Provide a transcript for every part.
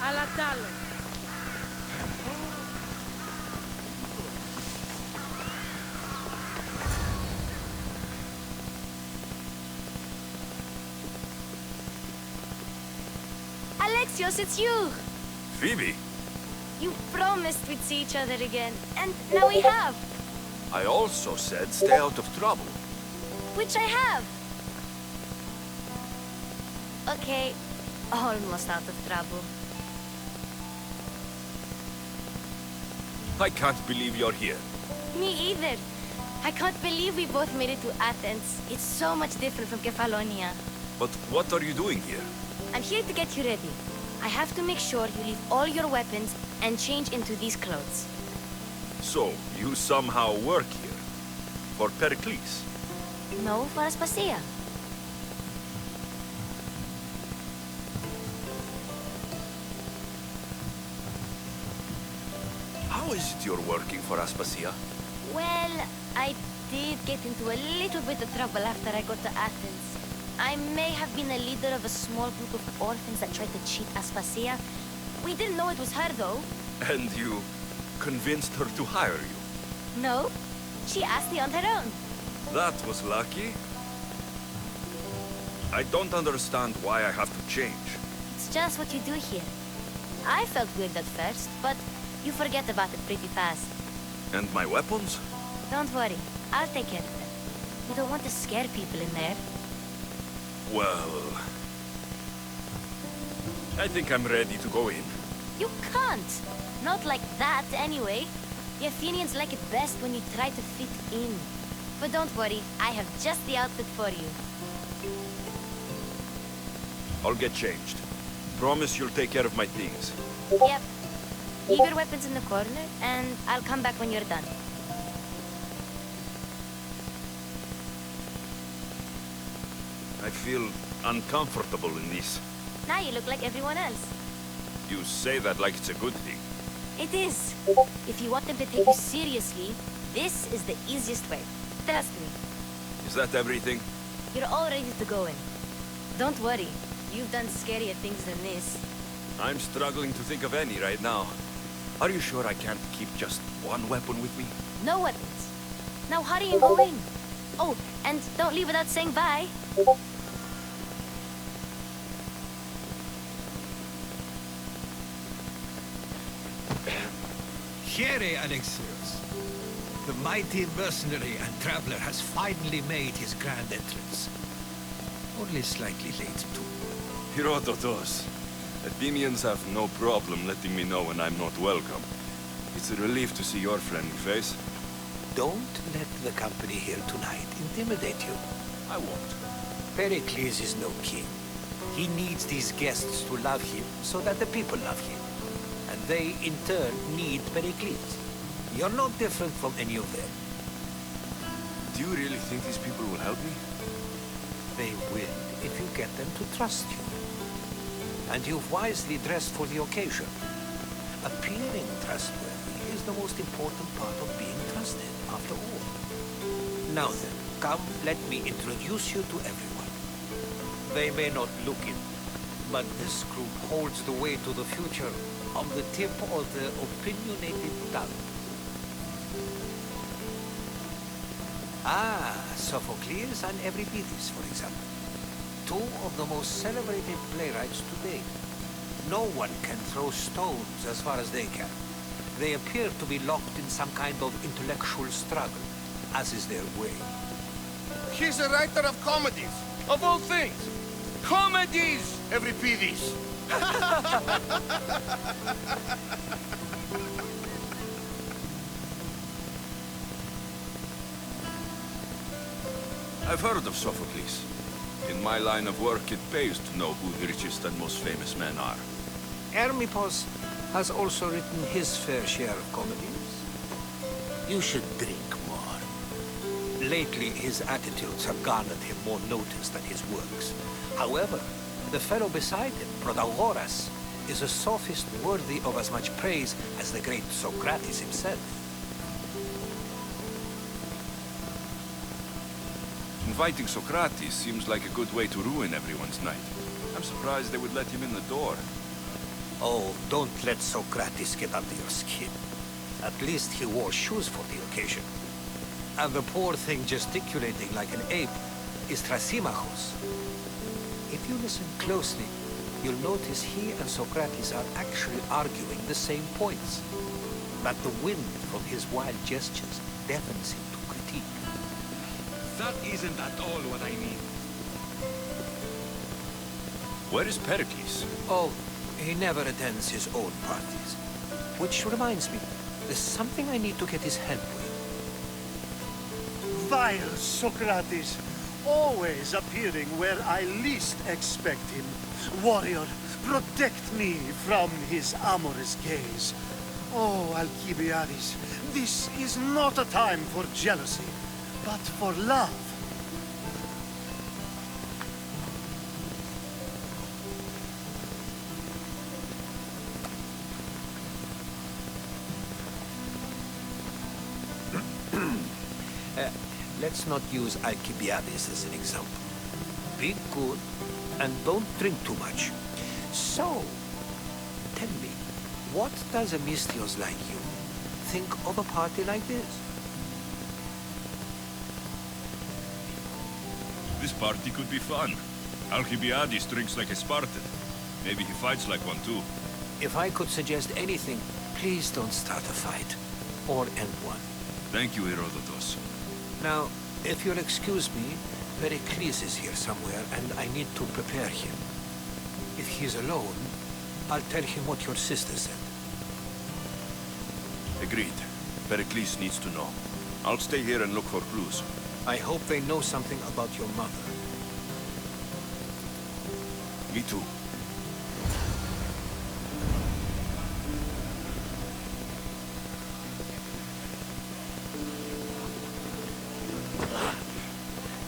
Alla tale. Alexios, it's you! Phoebe? You promised we'd see each other again, and now we have! I also said stay out of trouble. Which I have! Okay, almost out of trouble. I can't believe you're here. Me either. I can't believe we both made it to Athens. It's so much different from Kefalonia. But what are you doing here? I'm here to get you ready. I have to make sure you leave all your weapons and change into these clothes. So, you somehow work here? For Perikles? No, for Aspasia. How is it you're working for Aspasia? Well, I did get into a little bit of trouble after I got to Athens. I may have been a leader of a small group of orphans that tried to cheat Aspasia. We didn't know it was her, though. And you convinced her to hire you? No, she asked me on her own. That was lucky. I don't understand why I have to change. It's just what you do here. I felt weird at first, but you forget about it pretty fast. And my weapons? Don't worry, I'll take care of them. You don't want to scare people in there. Well... I think I'm ready to go in. You can't! Not like that, anyway. The Athenians like it best when you try to fit in. But don't worry, I have just the outfit for you. I'll get changed. Promise you'll take care of my things. Yep. Leave your weapons in the corner, and I'll come back when you're done. I feel uncomfortable in this. Now you look like everyone else. You say that like it's a good thing. It is. If you want them to take you seriously, this is the easiest way. Trust me. Is that everything? You're all ready to go in. Don't worry. You've done scarier things than this. I'm struggling to think of any right now. Are you sure I can't keep just one weapon with me? No weapons. Now hurry and go in. Oh, and don't leave without saying bye. Here, Alexios. The mighty mercenary and traveler has finally made his grand entrance. Only slightly late, too. Herodotus. Athenians have no problem letting me know when I'm not welcome. It's a relief to see your friendly face. Don't let the company here tonight intimidate you. I won't. Pericles is no king. He needs these guests to love him so that the people love him. And they, in turn, need Pericles. You're no different from any of them. Do you really think these people will help me? They will if you get them to trust you. And you've wisely dressed for the occasion. Appearing trustworthy is the most important part of being trusted, after all. Now then, come, let me introduce you to everyone. They may not look it, but this group holds the way to the future on the tip of the opinionated tongue. Ah, Sophocles and Euripides, for example. Two of the most celebrated playwrights today. No one can throw stones as far as they can. They appear to be locked in some kind of intellectual struggle, as is their way. He's a writer of comedies, of all things. Comedies, Euripides. I've heard of Sophocles. In my line of work, it pays to know who the richest and most famous men are. Hermippos has also written his fair share of comedies. You should drink more. Lately, his attitudes have garnered him more notice than his works. However, the fellow beside him, Protagoras, is a sophist worthy of as much praise as the great Socrates himself. Inviting Socrates seems like a good way to ruin everyone's night. I'm surprised they would let him in the door. Oh, don't let Socrates get under your skin. At least he wore shoes for the occasion. And the poor thing gesticulating like an ape is Thrasymachos. If you listen closely, you'll notice he and Socrates are actually arguing the same points. But the wind from his wild gestures deafens him to critique. That isn't at all what I mean. Where is Perikles? Oh, he never attends his own parties. Which reminds me, there's something I need to get his help with. Vile Socrates, always appearing where I least expect him. Warrior, protect me from his amorous gaze. Oh, Alcibiades, this is not a time for jealousy, but for love. Let's not use Alcibiades as an example. Be good and don't drink too much. So, tell me, what does a Mystios like you think of a party like this? This party could be fun. Alcibiades drinks like a Spartan. Maybe he fights like one too. If I could suggest anything, please don't start a fight. Or end one. Thank you, Herodotus. Now, if you'll excuse me, Pericles is here somewhere, and I need to prepare him. If he's alone, I'll tell him what your sister said. Agreed. Perikles needs to know. I'll stay here and look for clues. I hope they know something about your mother. Me too.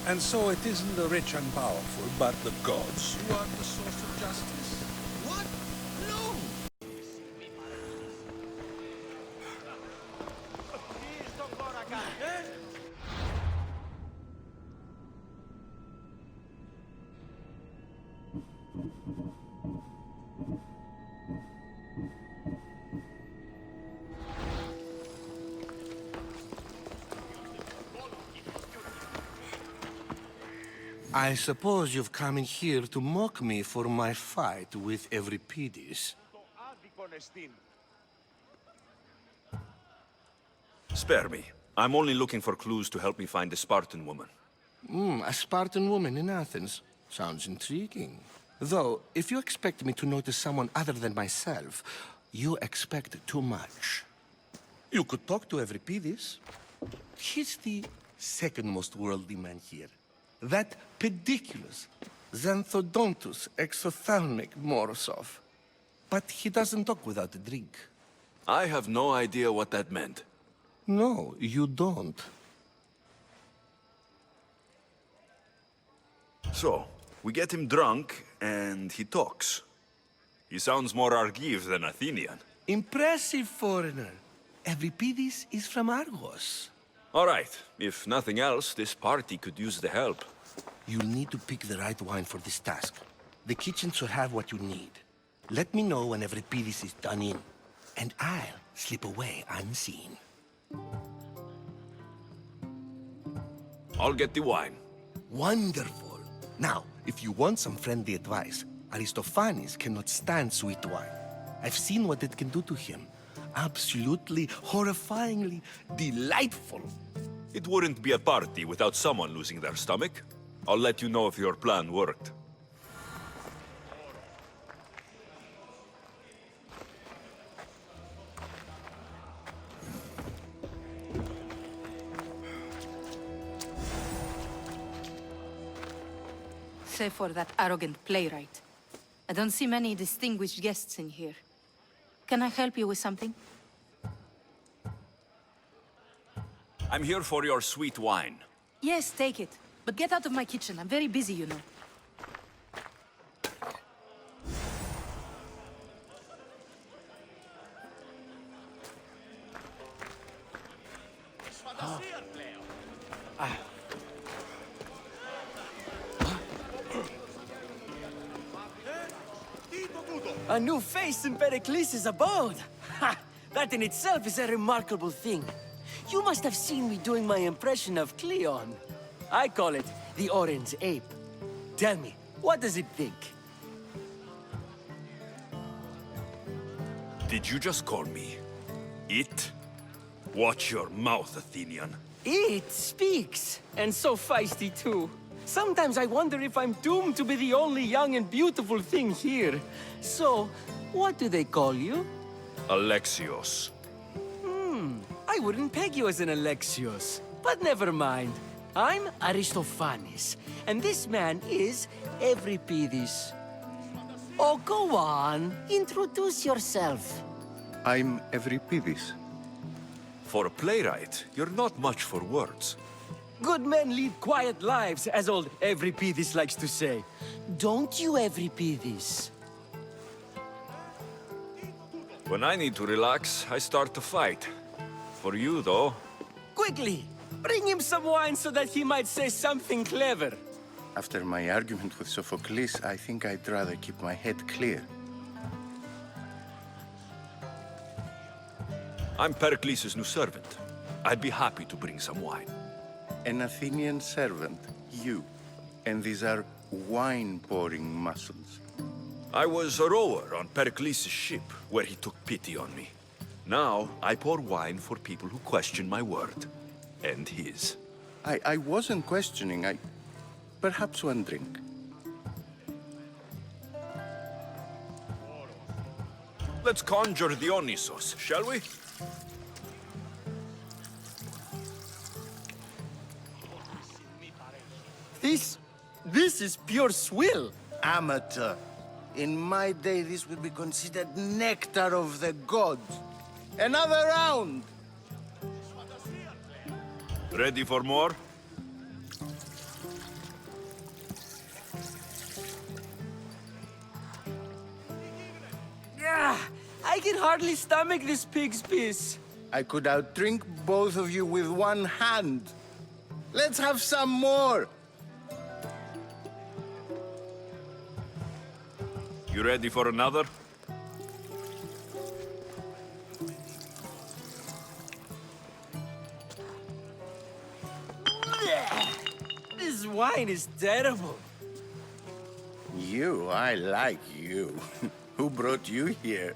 And so it isn't the rich and powerful, but the gods who are the source of justice? What? No! I suppose you've come in here to mock me for my fight with Euripides. Spare me. I'm only looking for clues to help me find a Spartan woman. A Spartan woman in Athens. Sounds intriguing. Though, if you expect me to notice someone other than myself, you expect too much. You could talk to Euripides. He's the second most worldly man here. That pediculous Xanthodontus exophthalmic Morosov. But he doesn't talk without a drink. I have no idea what that meant. No, you don't. So, we get him drunk, and he talks. He sounds more Argive than Athenian. Impressive, foreigner. Euripides is from Argos. All right. If nothing else, this party could use the help. You'll need to pick the right wine for this task. The kitchen should have what you need. Let me know when Euripides is done in, and I'll slip away unseen. I'll get the wine. Wonderful. Now, if you want some friendly advice, Aristophanes cannot stand sweet wine. I've seen what it can do to him. Absolutely, horrifyingly delightful. It wouldn't be a party without someone losing their stomach. I'll let you know if your plan worked. Save for that arrogant playwright. I don't see many distinguished guests in here. Can I help you with something? I'm here for your sweet wine. Yes, take it. But get out of my kitchen. I'm very busy, you know. A new face in Perikles' abode! Ha! That in itself is a remarkable thing. You must have seen me doing my impression of Cleon. I call it the Orange Ape. Tell me, what does it think? Did you just call me it? Watch your mouth, Athenian. It speaks, and so feisty too. Sometimes I wonder if I'm doomed to be the only young and beautiful thing here. So, what do they call you? Alexios. I wouldn't peg you as an Alexios. But never mind. I'm Aristophanes, and this man is Euripides. Oh, go on. Introduce yourself. I'm Euripides. For a playwright, you're not much for words. Good men lead quiet lives, as old Euripides likes to say. Don't you, Euripides? When I need to relax, I start to fight. For you, though... Quickly! Bring him some wine so that he might say something clever. After my argument with Sophocles, I think I'd rather keep my head clear. I'm Pericles' new servant. I'd be happy to bring some wine. An Athenian servant, you. And these are wine-pouring muscles. I was a rower on Pericles' ship, where he took pity on me. Now, I pour wine for people who question my word. And his. I wasn't questioning. Perhaps one drink. Let's conjure Dionysos, shall we? This is pure swill. Amateur. In my day, this would be considered nectar of the gods. Another round! Ready for more? Yeah, I can hardly stomach this pig's piss. I could outdrink both of you with one hand. Let's have some more! You ready for another? This wine is terrible. I like you. Who brought you here?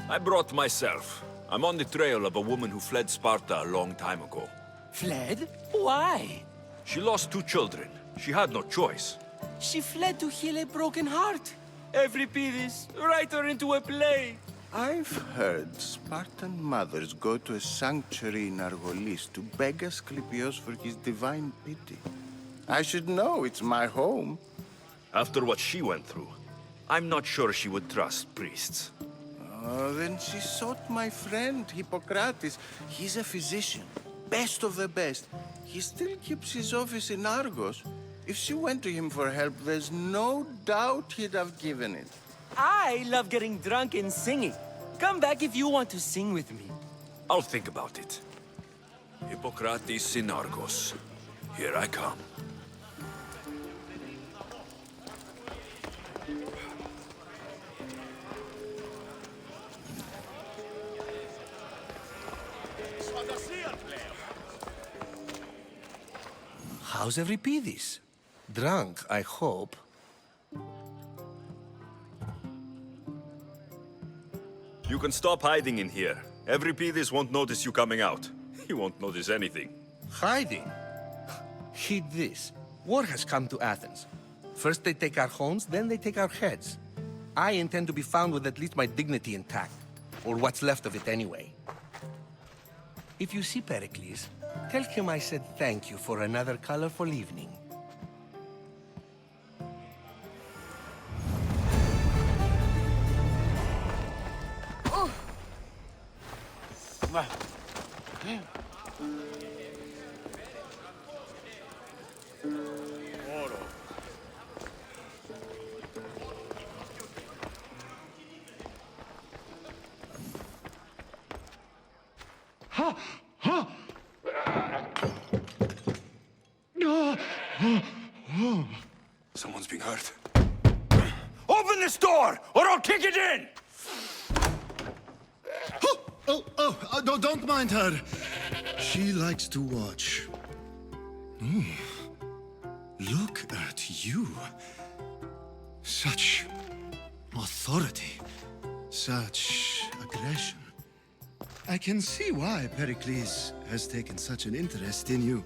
I brought myself. I'm on the trail of a woman who fled Sparta a long time ago. Fled? Why? She lost 2 children. She had no choice. She fled to heal a broken heart. Euripides, write her into a play. I've heard Spartan mothers go to a sanctuary in Argolis to beg Asclepios for his divine pity. I should know, it's my home. After what she went through, I'm not sure she would trust priests. Oh, then she sought my friend, Hippocrates. He's a physician, best of the best. He still keeps his office in Argos. If she went to him for help, there's no doubt he'd have given it. I love getting drunk and singing. Come back if you want to sing with me. I'll think about it. Hippocrates in Argos. Here I come. How's Euripides? Drunk, I hope. You can stop hiding in here. Euripides won't notice you coming out. He won't notice anything. Hiding? Heed this. War has come to Athens. First they take our homes, then they take our heads. I intend to be found with at least my dignity intact. Or what's left of it anyway. If you see Pericles, tell him I said thank you for another colorful evening. Someone's being hurt. Open this door, or I'll kick it in! No, don't mind her. She likes to watch. Look at you. Such authority. Such aggression. I can see why Pericles has taken such an interest in you.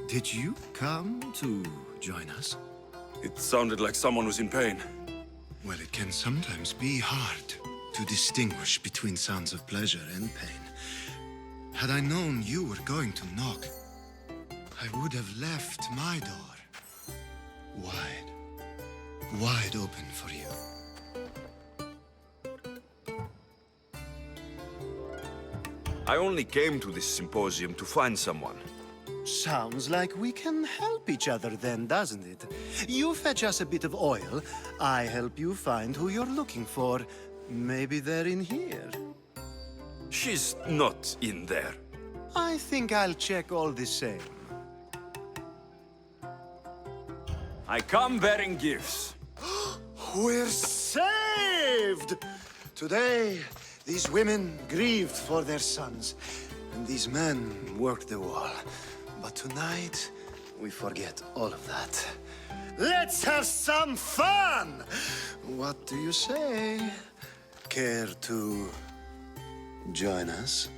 Did you come to join us? It sounded like someone was in pain. Well, it can sometimes be hard to distinguish between sounds of pleasure and pain. Had I known you were going to knock, I would have left my door wide open for you. I only came to this symposium to find someone. Sounds like we can help each other then, doesn't it? You fetch us a bit of oil, I help you find who you're looking for. Maybe they're in here. She's not in there. I think I'll check all the same. I come bearing gifts. We're saved! Today, these women grieved for their sons, and these men worked the wall. But tonight, we forget all of that. Let's have some fun! What do you say? Care to join us?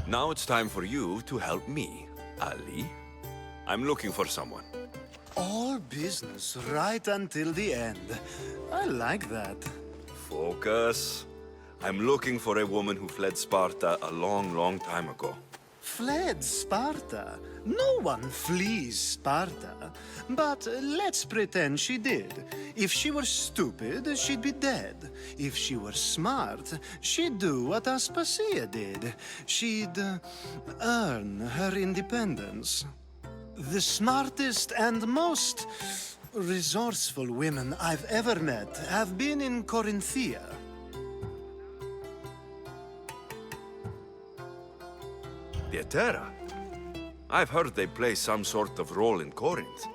Now it's time for you to help me, Ali. I'm looking for someone. All business right until the end. I like that. Focus. I'm looking for a woman who fled Sparta a long, long time ago. Fled Sparta? No one flees Sparta. But let's pretend she did. If she were stupid, she'd be dead. If she were smart, she'd do what Aspasia did. She'd earn her independence. The smartest and most resourceful women I've ever met have been in Corinthia. Pietera? I've heard they play some sort of role in Corinth,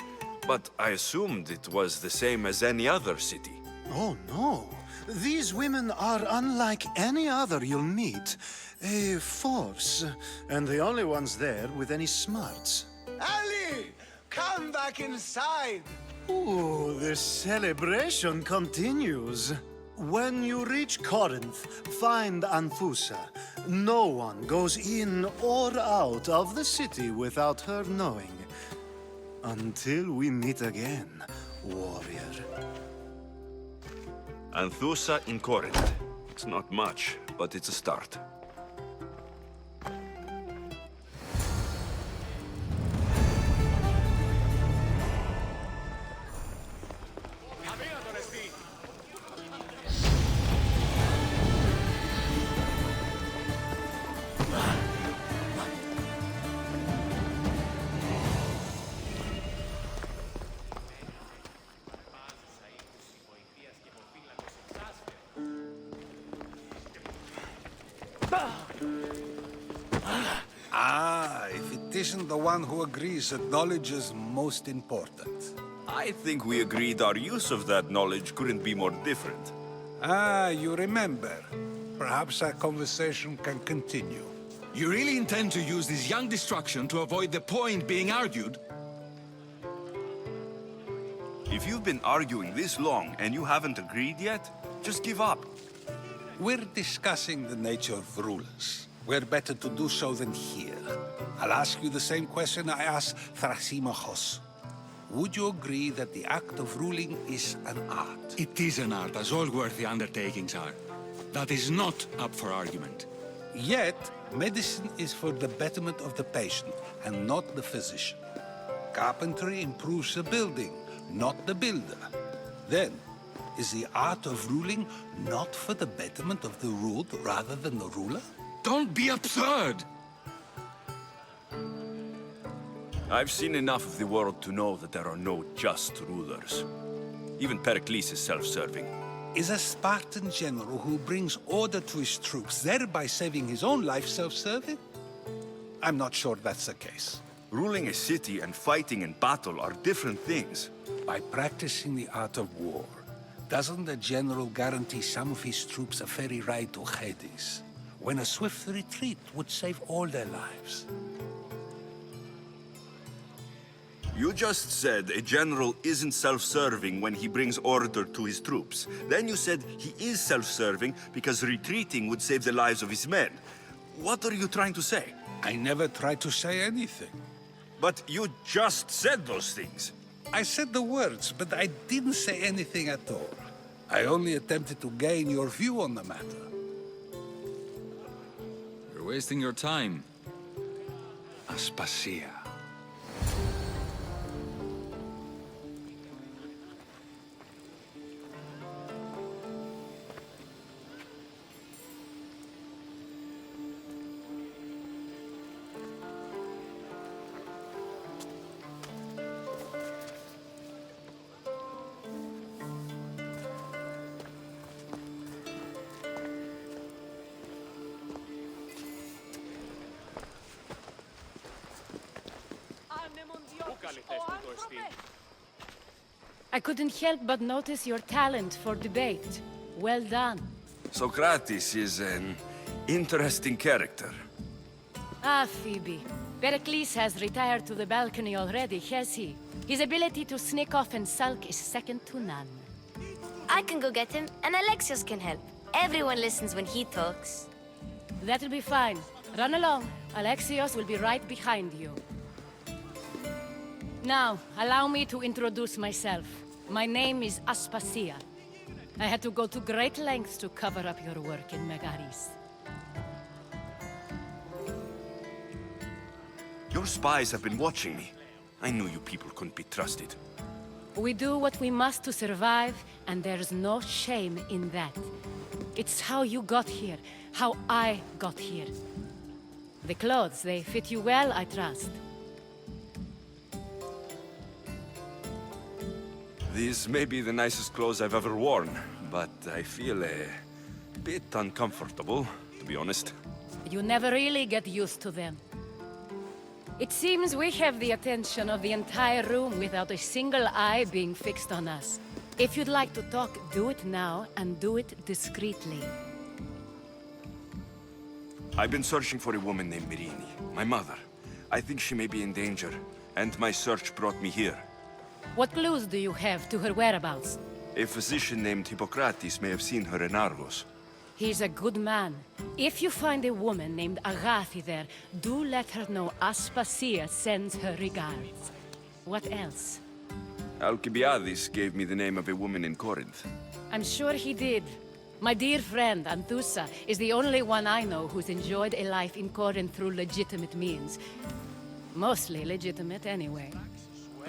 but I assumed it was the same as any other city. Oh, no. These women are unlike any other you'll meet. A force, and the only ones there with any smarts. Ali! Come back inside! Ooh, the celebration continues. When you reach Corinth, find Anthusa. No one goes in or out of the city without her knowing. Until we meet again, warrior. Anthusa in Corinth. It's not much, but it's a start. If it isn't the one who agrees that knowledge is most important. I think we agreed our use of that knowledge couldn't be more different. You remember. Perhaps our conversation can continue. You really intend to use this young destruction to avoid the point being argued? If you've been arguing this long and you haven't agreed yet, just give up. We're discussing the nature of rulers. Where better to do so than here? I'll ask you the same question I asked Thrasymachos. Would you agree that the act of ruling is an art? It is an art, as all worthy undertakings are. That is not up for argument. Yet, medicine is for the betterment of the patient, and not the physician. Carpentry improves the building, not the builder. Then, is the art of ruling not for the betterment of the ruled rather than the ruler? Don't be absurd! I've seen enough of the world to know that there are no just rulers. Even Pericles is self-serving. Is a Spartan general who brings order to his troops, thereby saving his own life, self-serving? I'm not sure that's the case. Ruling a city and fighting in battle are different things. By practicing the art of war, doesn't the general guarantee some of his troops a ferry ride to Hades, when a swift retreat would save all their lives? You just said a general isn't self-serving when he brings order to his troops. Then you said he is self-serving because retreating would save the lives of his men. What are you trying to say? I never tried to say anything. But you just said those things. I said the words, but I didn't say anything at all. I only attempted to gain your view on the matter. You're wasting your time. Aspasia. I couldn't help but notice your talent for debate. Well done. Socrates is an interesting character. Ah, Phoebe. Perikles has retired to the balcony already, has he? His ability to sneak off and sulk is second to none. I can go get him, and Alexios can help. Everyone listens when he talks. That'll be fine. Run along. Alexios will be right behind you. Now, allow me to introduce myself. My name is Aspasia. I had to go to great lengths to cover up your work in Megaris. Your spies have been watching me. I knew you people couldn't be trusted. We do what we must to survive, and there's no shame in that. It's how you got here, how I got here. The clothes, they fit you well, I trust. These may be the nicest clothes I've ever worn, but I feel a bit uncomfortable, to be honest. You never really get used to them. It seems we have the attention of the entire room without a single eye being fixed on us. If you'd like to talk, do it now, and do it discreetly. I've been searching for a woman named Mirini, my mother. I think she may be in danger, and my search brought me here. What clues do you have to her whereabouts? A physician named Hippocrates may have seen her in Argos. He's a good man. If you find a woman named Agathi there, do let her know Aspasia sends her regards. What else? Alcibiades gave me the name of a woman in Corinth. I'm sure he did. My dear friend, Anthusa, is the only one I know who's enjoyed a life in Corinth through legitimate means. Mostly legitimate, anyway.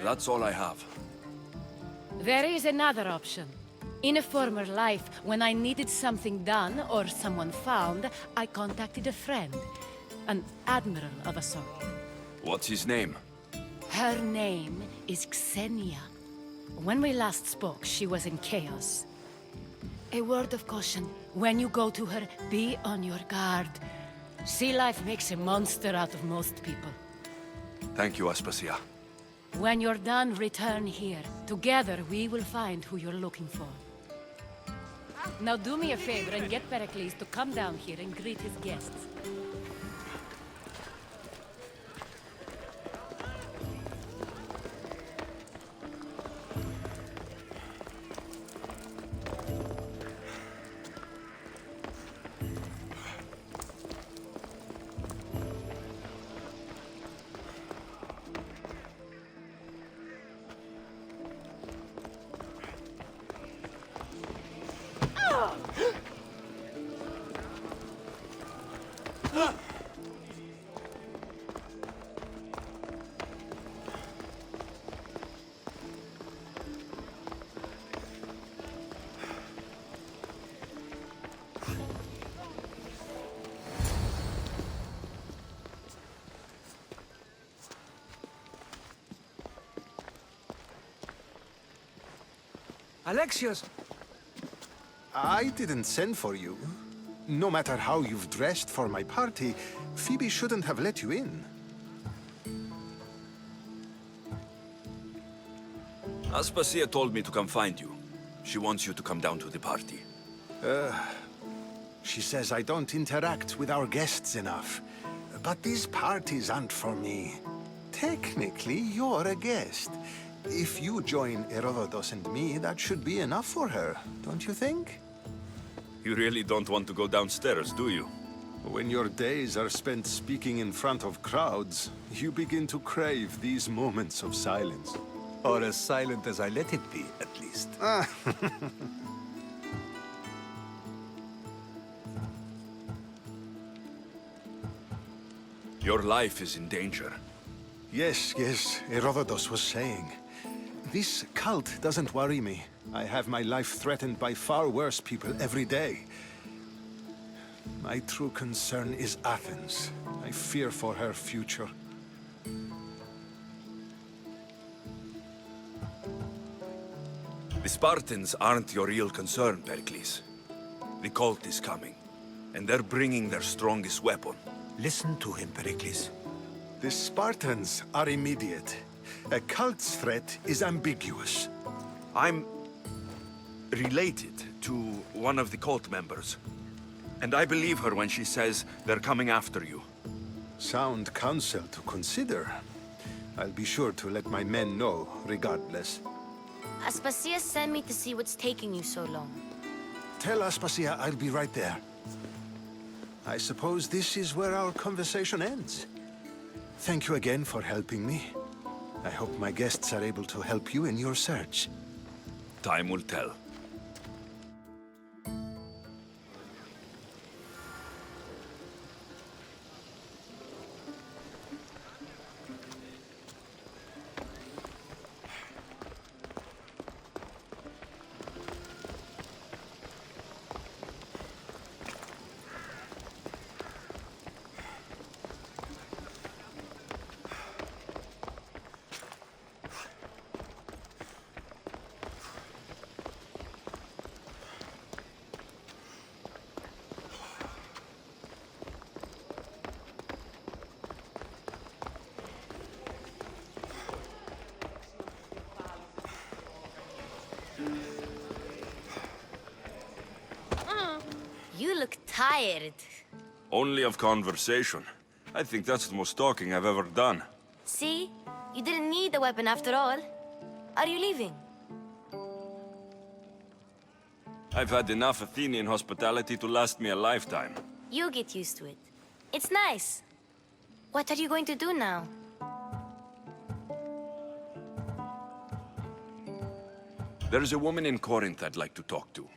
That's all I have. There is another option. In a former life, when I needed something done or someone found, I contacted a friend. An admiral of a sort. What's his name? Her name is Xenia. When we last spoke, she was in chaos. A word of caution. When you go to her, be on your guard. Sea life makes a monster out of most people. Thank you, Aspasia. When you're done, return here. Together, we will find who you're looking for. Now do me a favor and get Perikles to come down here and greet his guests. Alexios! I didn't send for you. No matter how you've dressed for my party, Phoebe shouldn't have let you in. Aspasia told me to come find you. She wants you to come down to the party. She says I don't interact with our guests enough. But these parties aren't for me. Technically, you're a guest. If you join Herodotus and me, that should be enough for her, don't you think? You really don't want to go downstairs, do you? When your days are spent speaking in front of crowds, you begin to crave these moments of silence. Or as silent as I let it be, at least. Your life is in danger. Yes, Herodotus was saying. This cult doesn't worry me. I have my life threatened by far worse people every day. My true concern is Athens. I fear for her future. The Spartans aren't your real concern, Perikles. The cult is coming, and they're bringing their strongest weapon. Listen to him, Perikles. The Spartans are immediate. A cult's threat is ambiguous. I'm related to one of the cult members. And I believe her when she says they're coming after you. Sound counsel to consider. I'll be sure to let my men know, regardless. Aspasia sent me to see what's taking you so long. Tell Aspasia I'll be right there. I suppose this is where our conversation ends. Thank you again for helping me. I hope my guests are able to help you in your search. Time will tell. You look tired. Only of conversation. I think that's the most talking I've ever done. See? You didn't need the weapon after all. Are you leaving? I've had enough Athenian hospitality to last me a lifetime. You'll get used to it. It's nice. What are you going to do now? There's a woman in Corinth I'd like to talk to.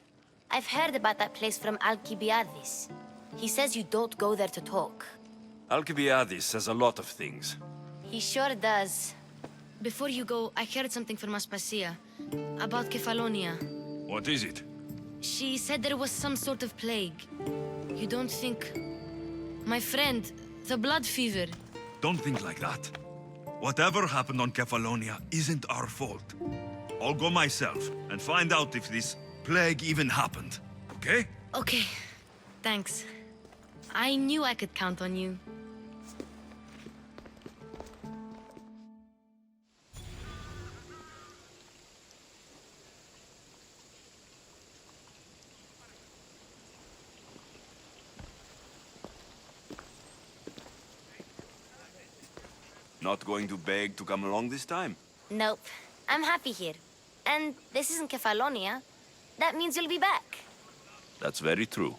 I've heard about that place from Alcibiades. He says you don't go there to talk. Alcibiades says a lot of things. He sure does. Before you go, I heard something from Aspasia about Kefalonia. What is it? She said there was some sort of plague. You don't think... My friend, the blood fever. Don't think like that. Whatever happened on Kefalonia isn't our fault. I'll go myself and find out if this plague even happened, okay? Okay, thanks. I knew I could count on you. Not going to beg to come along this time? Nope. I'm happy here. And this isn't Kefalonia. That means you'll be back. That's very true.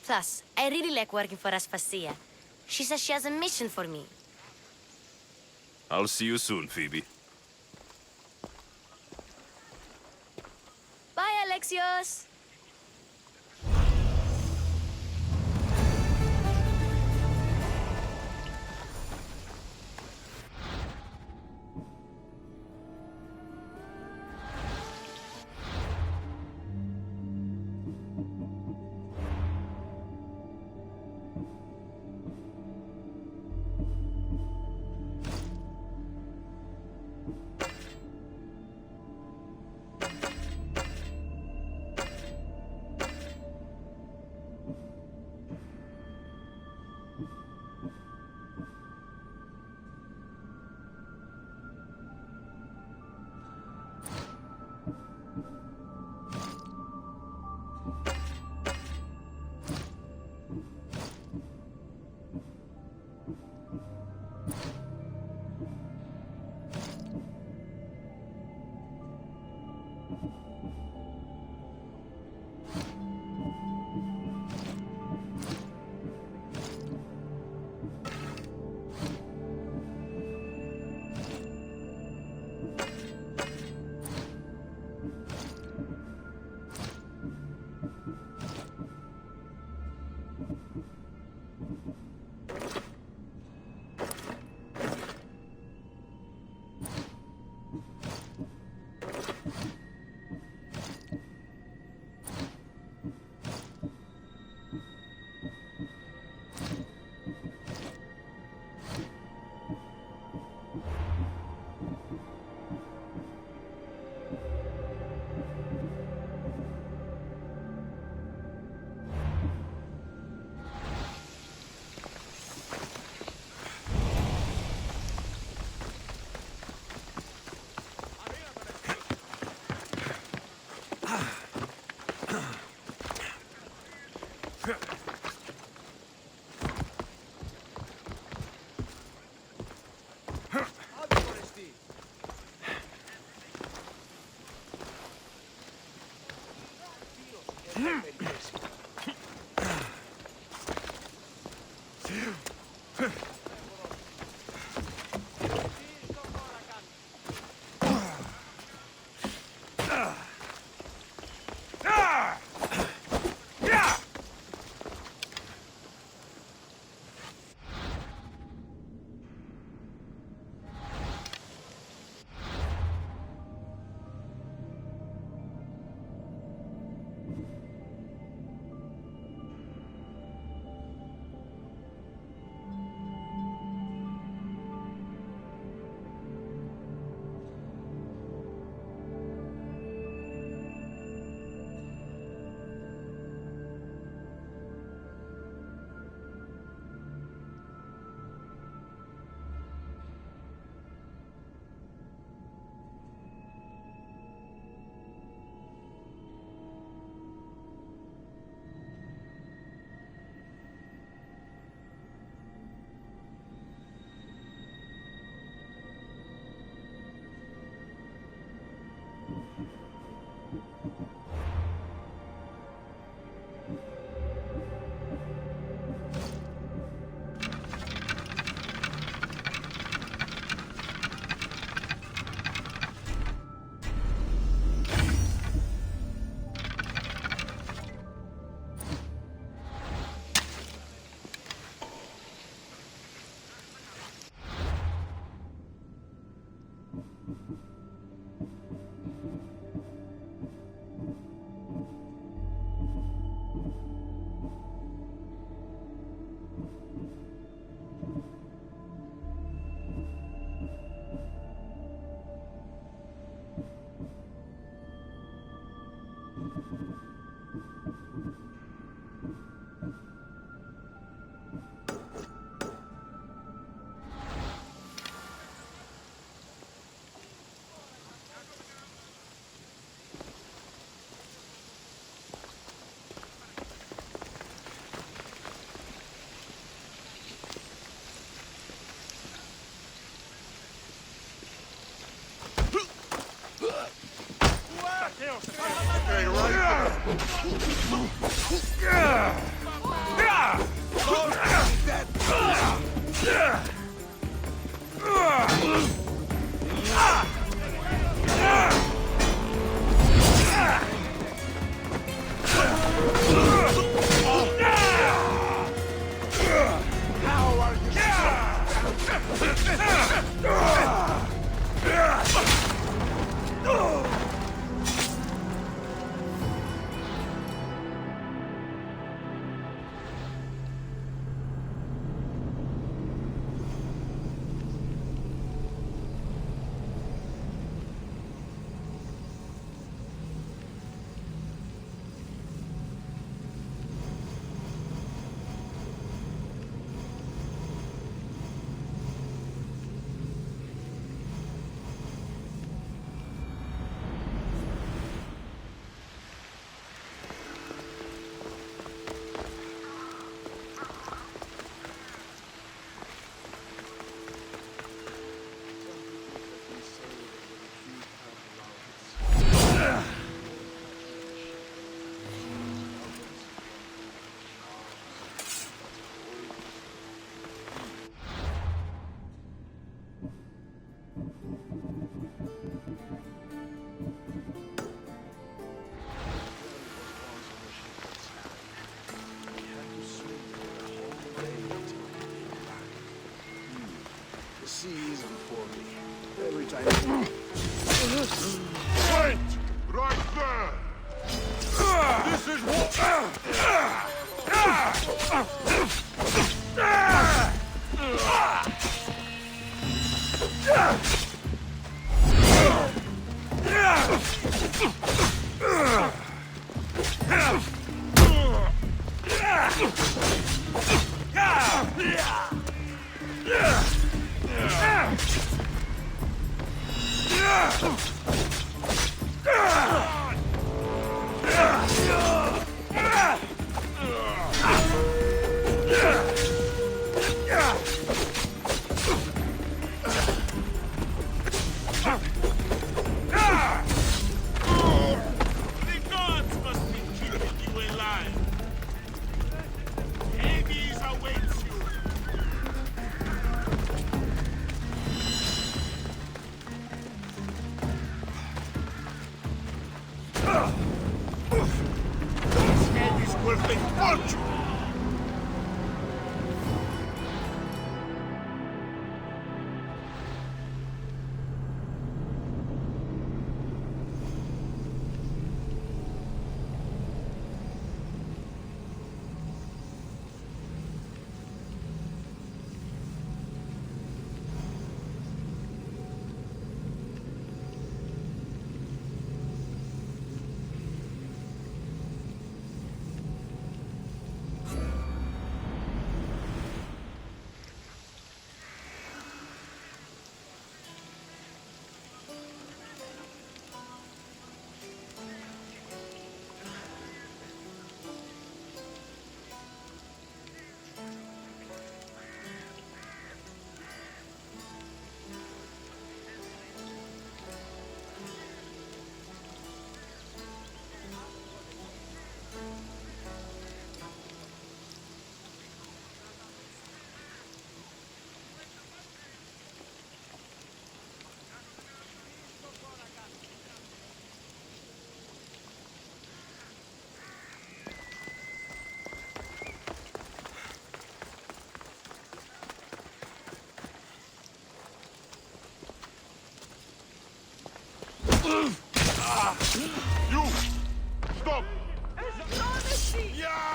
Plus, I really like working for Aspasia. She says she has a mission for me. I'll see you soon, Phoebe. Bye, Alexios! Wait! Right there! This is what... You! Stop! Odyssey! Yeah!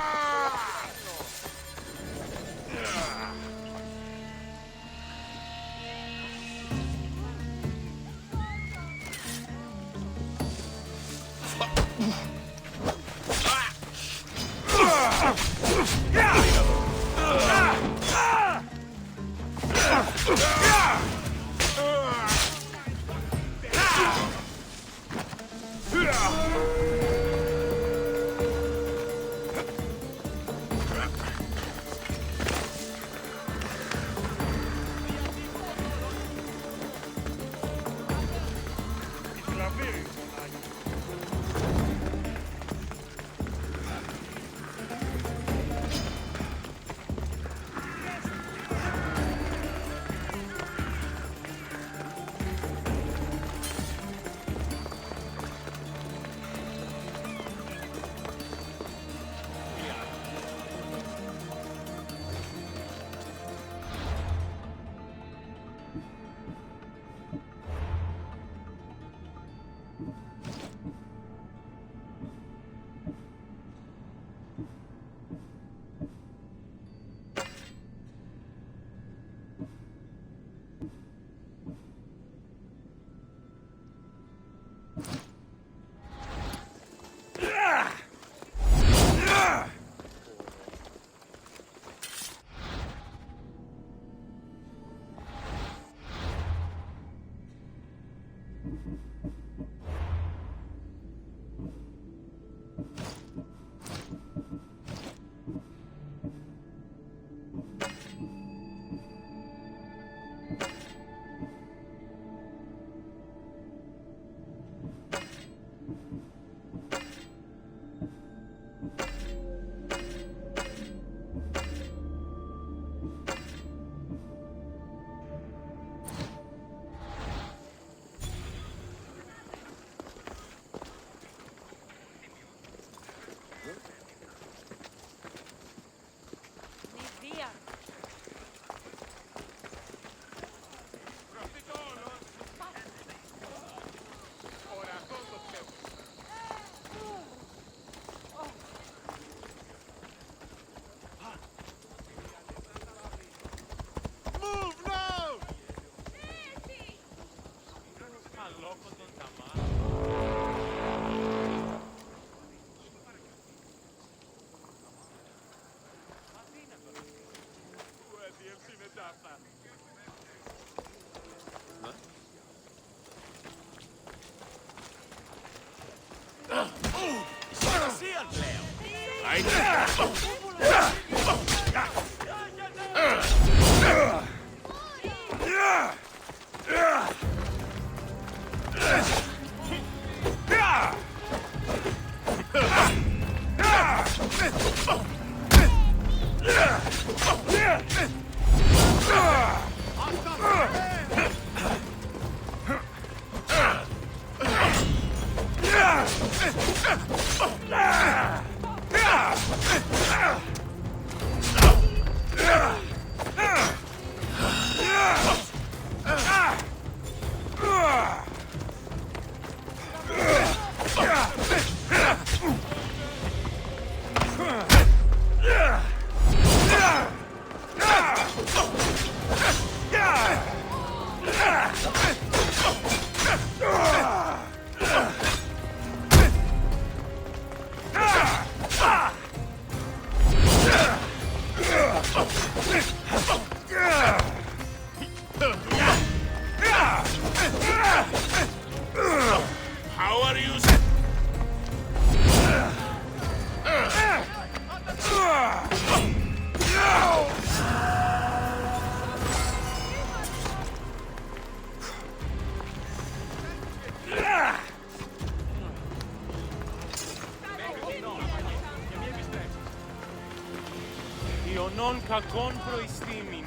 Ιωνών κακών προϊστήμην,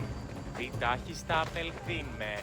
διτάχιστα απελθήν με.